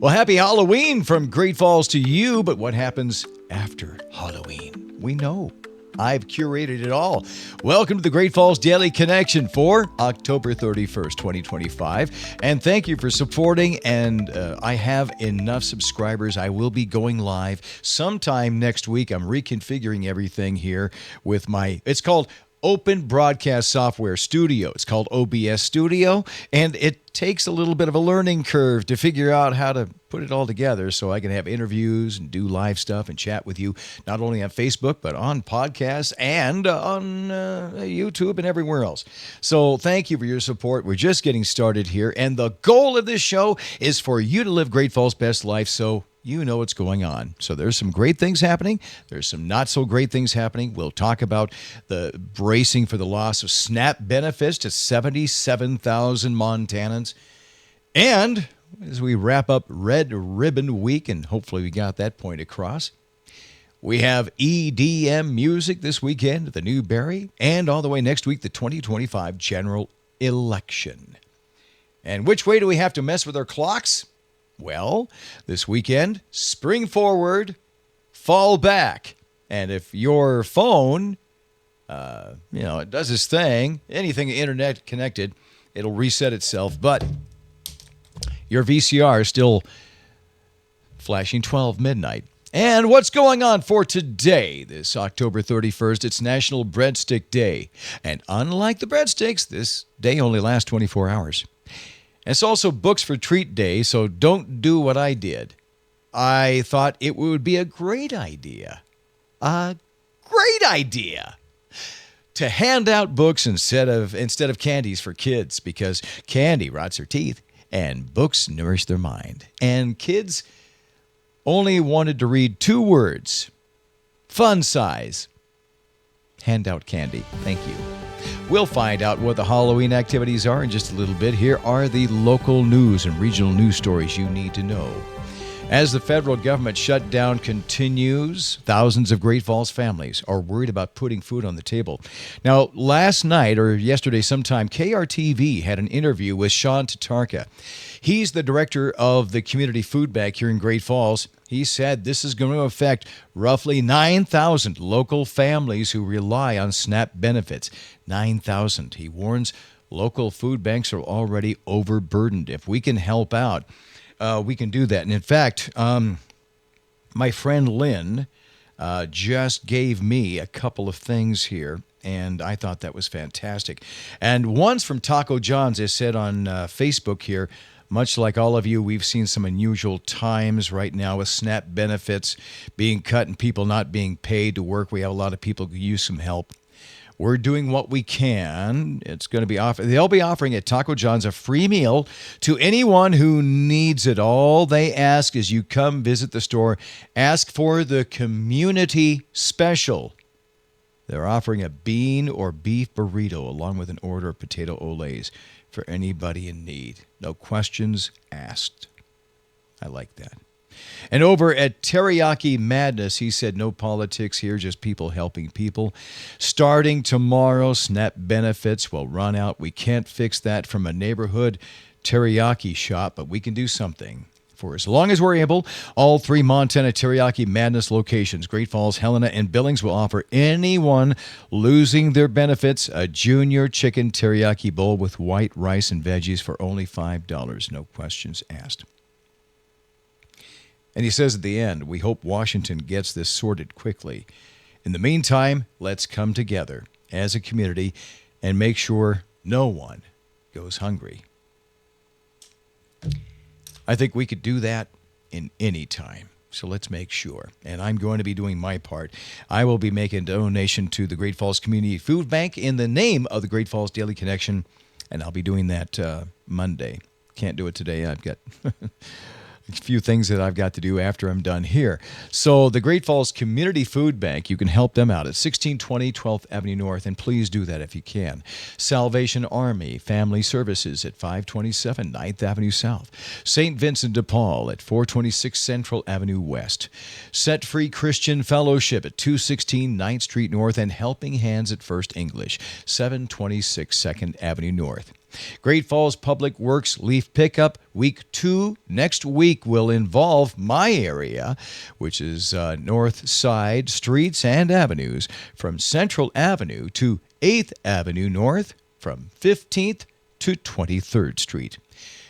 Well, happy Halloween from Great Falls to you, but what happens after Halloween? We know. I've curated it all. Welcome to the Great Falls Daily Connection for October 31st, 2025. And thank you for supporting. And I have enough subscribers. I will be going live sometime next week. I'm reconfiguring everything here with it's called Open Broadcast Software Studio. It's called OBS Studio, and it takes a little bit of a learning curve to figure out how to put it all together so I can have interviews and do live stuff and chat with you, not only on Facebook, but on podcasts and on YouTube and everywhere else. So thank you for your support. We're just getting started here, and the goal of this show is for you to live Great Falls' best life, so you know what's going on. So there's some great things happening. There's some not so great things happening. We'll talk about the bracing for the loss of SNAP benefits to 77,000 Montanans. And as we wrap up Red Ribbon Week, and hopefully we got that point across, we have EDM music this weekend at the Newberry, and all the way next week, the 2025 general election. And which way do we have to mess with our clocks? Well, this weekend, spring forward, fall back. And if your phone, it does its thing, anything internet connected, it'll reset itself. But your VCR is still flashing 12 midnight. And what's going on for today, this October 31st? It's National Breadstick Day. And unlike the breadsticks, this day only lasts 24 hours. It's also Books for Treat Day, so don't do what I did. I thought it would be a great idea to hand out books instead of candies for kids, because candy rots their teeth and books nourish their mind. And kids only wanted to read 2 words: fun size. Hand out candy. Thank you. We'll find out what the Halloween activities are in just a little bit. Here are the local news and regional news stories you need to know. As the federal government shutdown continues, thousands of Great Falls families are worried about putting food on the table. Now, last night or yesterday sometime, KRTV had an interview with Sean Tatarka. He's the director of the Community Food Bank here in Great Falls. He said this is going to affect roughly 9,000 local families who rely on SNAP benefits. 9,000. He warns local food banks are already overburdened. If we can help out, we can do that. And in fact, my friend Lynn just gave me a couple of things here, and I thought that was fantastic. And one's from Taco John's. They said on Facebook here, much like all of you, we've seen some unusual times right now with SNAP benefits being cut and people not being paid to work. We have a lot of people who use some help. We're doing what we can. It's going to be they'll be offering at Taco John's a free meal to anyone who needs it. All they ask is you come visit the store, ask for the community special. They're offering a bean or beef burrito along with an order of potato olays for anybody in need. No questions asked. I like that. And over at Teriyaki Madness, he said no politics here, just people helping people. Starting tomorrow, SNAP benefits will run out. We can't fix that from a neighborhood teriyaki shop, but we can do something. For as long as we're able, all 3 Montana Teriyaki Madness locations, Great Falls, Helena, and Billings, will offer anyone losing their benefits a junior chicken teriyaki bowl with white rice and veggies for only $5. No questions asked. And he says at the end, we hope Washington gets this sorted quickly. In the meantime, let's come together as a community and make sure no one goes hungry. I think we could do that in any time. So let's make sure. And I'm going to be doing my part. I will be making a donation to the Great Falls Community Food Bank in the name of the Great Falls Daily Connection. And I'll be doing that Monday. Can't do it today. I've got a few things that I've got to do after I'm done here. So the Great Falls Community Food Bank, you can help them out at 1620 12th Avenue North, and please do that if you can. Salvation Army Family Services at 527 9th Avenue South. St. Vincent de Paul at 426 Central Avenue West. Set Free Christian Fellowship at 216 9th Street North, and Helping Hands at First English, 726 2nd Avenue North. Great Falls Public Works Leaf Pickup Week 2 next week will involve my area, which is North Side streets and avenues from Central Avenue to 8th Avenue North, from 15th to 23rd Street.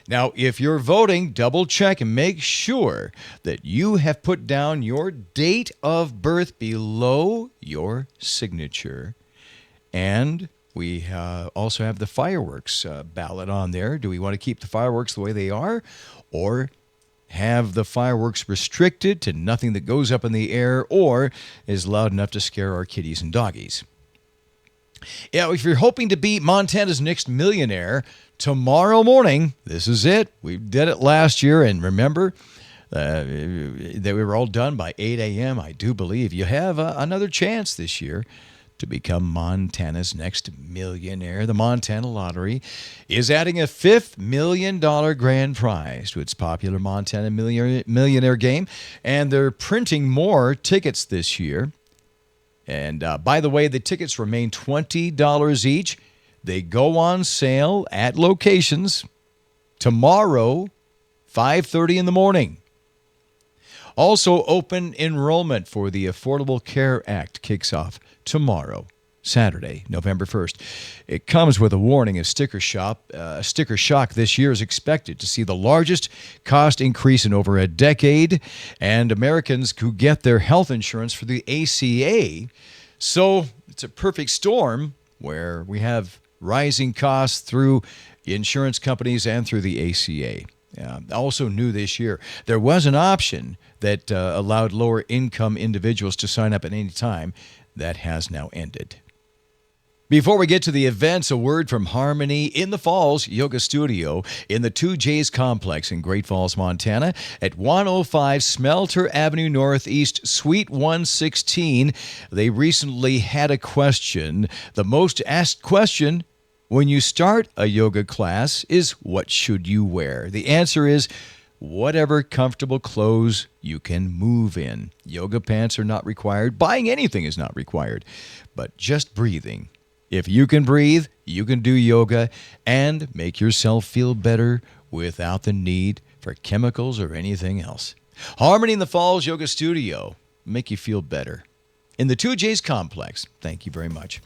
Now, if you're voting, double check and make sure that you have put down your date of birth below your signature. And we also have the fireworks ballot on there. Do we want to keep the fireworks the way they are, or have the fireworks restricted to nothing that goes up in the air or is loud enough to scare our kitties and doggies? Yeah, if you're hoping to be Montana's next millionaire, tomorrow morning, this is it. We did it last year, and remember that we were all done by 8 a.m., I do believe. You have another chance this year to become Montana's next millionaire. The Montana Lottery is adding a $5 million grand prize to its popular Montana Millionaire game, and they're printing more tickets this year. And by the way, the tickets remain $20 each. They go on sale at locations tomorrow, 5:30 in the morning. Also, open enrollment for the Affordable Care Act kicks off tomorrow, Saturday, November 1st. It comes with a warning of sticker shock this year is expected to see the largest cost increase in over a decade, and Americans who get their health insurance for the ACA. So it's a perfect storm where we have rising costs through insurance companies and through the ACA. Also new this year, there was an option that allowed lower income individuals to sign up at any time. That has now ended. Before we get to the events, a word from Harmony in the Falls Yoga Studio in the 2J's Complex in Great Falls, Montana at 105 Smelter Avenue Northeast, Suite 116. They recently had a question. The most asked question when you start a yoga class is, what should you wear? The answer is, whatever comfortable clothes you can move in. Yoga pants are not required. Buying anything is not required, but just breathing. If you can breathe, you can do yoga and make yourself feel better without the need for chemicals or anything else. Harmony in the Falls Yoga Studio. Make you feel better. In the 2J's Complex. Thank you very much.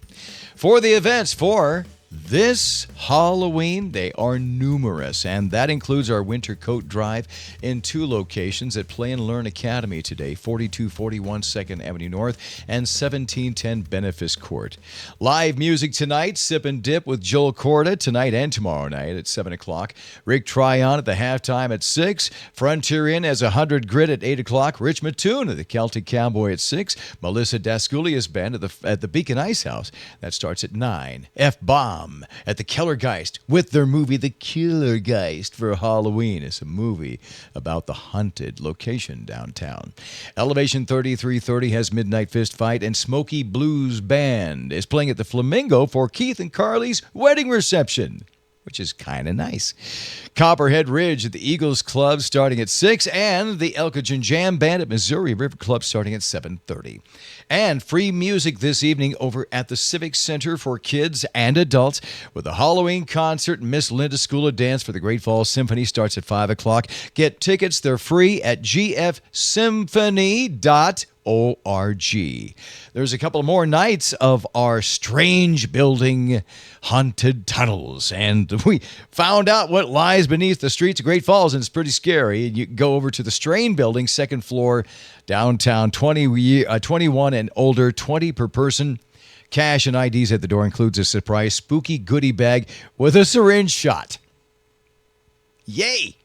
For the events for this Halloween, they are numerous, and that includes our Winter Coat Drive in 2 locations at Play and Learn Academy today, 4241 2nd Avenue North and 1710 Benefice Court. Live music tonight, Sip and Dip with Joel Corda tonight and tomorrow night at 7 o'clock. Rick Tryon at the halftime at 6. Frontier Inn as 100 Grit at 8 o'clock. Rich Mattoon at the Celtic Cowboy at 6. Melissa Dasculia's band at the Beacon Ice House. That starts at 9. F-Bomb at the Kellergeist with their movie The Killergeist for Halloween. It's a movie about the haunted location downtown. Elevation 3330 has Midnight Fist Fight, and Smoky Blues Band is playing at the Flamingo for Keith and Carly's wedding reception, which is kind of nice. Copperhead Ridge at the Eagles Club starting at 6, and the Elkington Jam Band at Missouri River Club starting at 7:30. And free music this evening over at the Civic Center for kids and adults with a Halloween concert. Miss Linda School of Dance for the Great Falls Symphony starts at 5 o'clock. Get tickets. They're free at gfsymphony.org. There's a couple more nights of our Strange Building Haunted Tunnels, and we found out what lies beneath the streets of Great Falls, and it's pretty scary. And you can go over to the Strain Building, 2nd floor, downtown, 21 and older, 20 per person. Cash and IDs at the door. Includes a surprise spooky goodie bag with a syringe shot. Yay!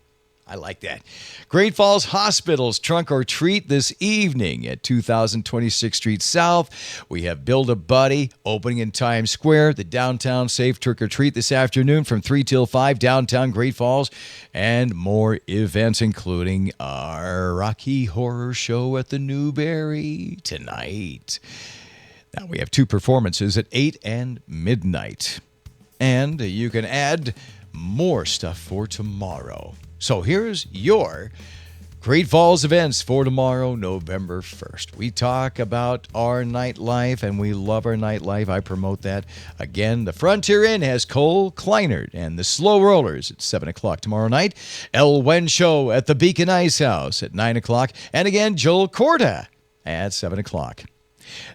I like that. Great Falls Hospital's Trunk or Treat this evening at 2026th Street South. We have Build a Buddy opening in Times Square. The Downtown Safe Trick or Treat this afternoon from 3 till 5, downtown Great Falls. And more events, including our Rocky Horror Show at the Newberry tonight. Now we have 2 performances at 8 and midnight. And you can add more stuff for tomorrow. So here's your Great Falls events for tomorrow, November 1st. We talk about our nightlife, and we love our nightlife. I promote that. Again, the Frontier Inn has Cole Kleinert and the Slow Rollers at 7 o'clock tomorrow night. El Wen Show at the Beacon Ice House at 9 o'clock. And again, Joel Corda at 7 o'clock.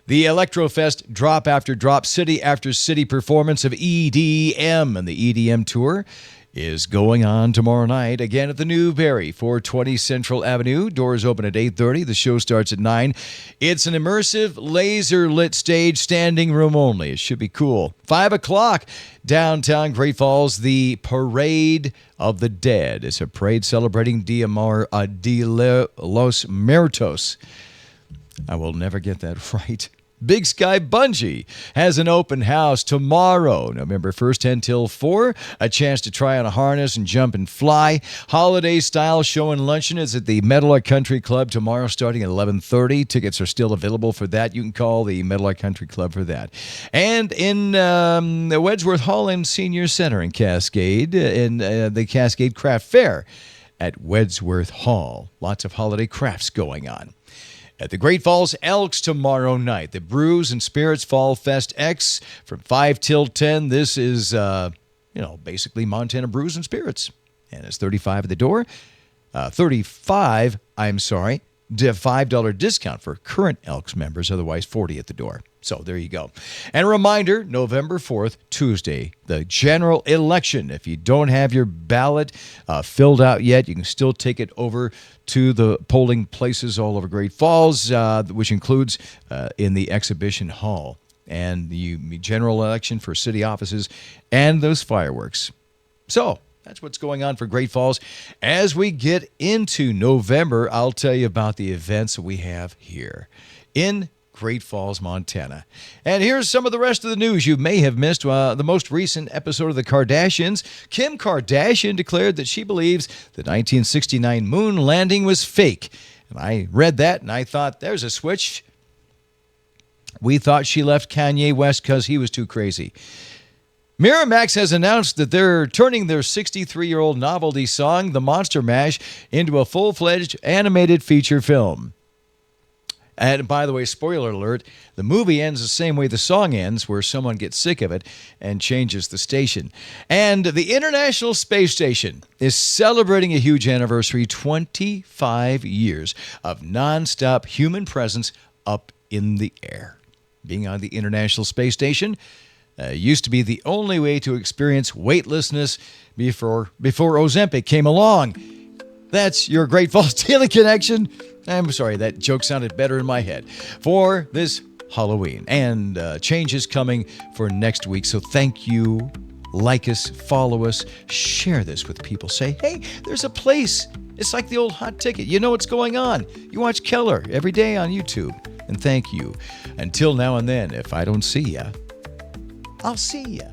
The Electrofest Drop After Drop City After City performance of EDM, and the EDM tour is going on tomorrow night, again at the Newberry, 420 Central Avenue. Doors open at 8:30. The show starts at 9. It's an immersive, laser-lit stage, standing room only. It should be cool. 5 o'clock, downtown Great Falls, the Parade of the Dead. It's a parade celebrating Dia de los Muertos. I will never get that right. Big Sky Bungee has an open house tomorrow, November 1st, 10 till 4. A chance to try on a harness and jump and fly. Holiday-style show and luncheon is at the Meadowlark Country Club tomorrow starting at 11:30. Tickets are still available for that. You can call the Meadowlark Country Club for that. And in the Wedgeworth Hall and Senior Center in Cascade, in the Cascade Craft Fair at Wedgeworth Hall. Lots of holiday crafts going on. At the Great Falls Elks tomorrow night, the Brews and Spirits Fall Fest X from 5 till 10. This is, basically Montana Brews and Spirits. And it's $35 at the door. $5 discount for current Elks members, otherwise $40 at the door. So there you go. And a reminder, November 4th, Tuesday, the general election. If you don't have your ballot filled out yet, you can still take it over to the polling places all over Great Falls, which includes in the exhibition hall. And the general election for city offices and those fireworks. So that's what's going on for Great Falls. As we get into November, I'll tell you about the events we have here in Great Falls, Montana. And here's some of the rest of the news you may have missed. The most recent episode of The Kardashians. Kim Kardashian declared that she believes the 1969 moon landing was fake. And I read that and I thought, there's a switch. We thought she left Kanye West because he was too crazy. Miramax has announced that they're turning their 63-year-old novelty song, The Monster Mash, into a full-fledged animated feature film. And by the way, spoiler alert, the movie ends the same way the song ends, where someone gets sick of it and changes the station. And the International Space Station is celebrating a huge anniversary, 25 years of nonstop human presence up in the air. Being on the International Space Station used to be the only way to experience weightlessness before Ozempic came along. That's your Great Falls Daily Connection. I'm sorry, that joke sounded better in my head. For this Halloween. And changes coming for next week. So thank you. Like us, follow us, share this with people. Say, hey, there's a place. It's like the old hot ticket. You know what's going on. You watch Keller every day on YouTube. And thank you. Until now and then, if I don't see ya, I'll see ya.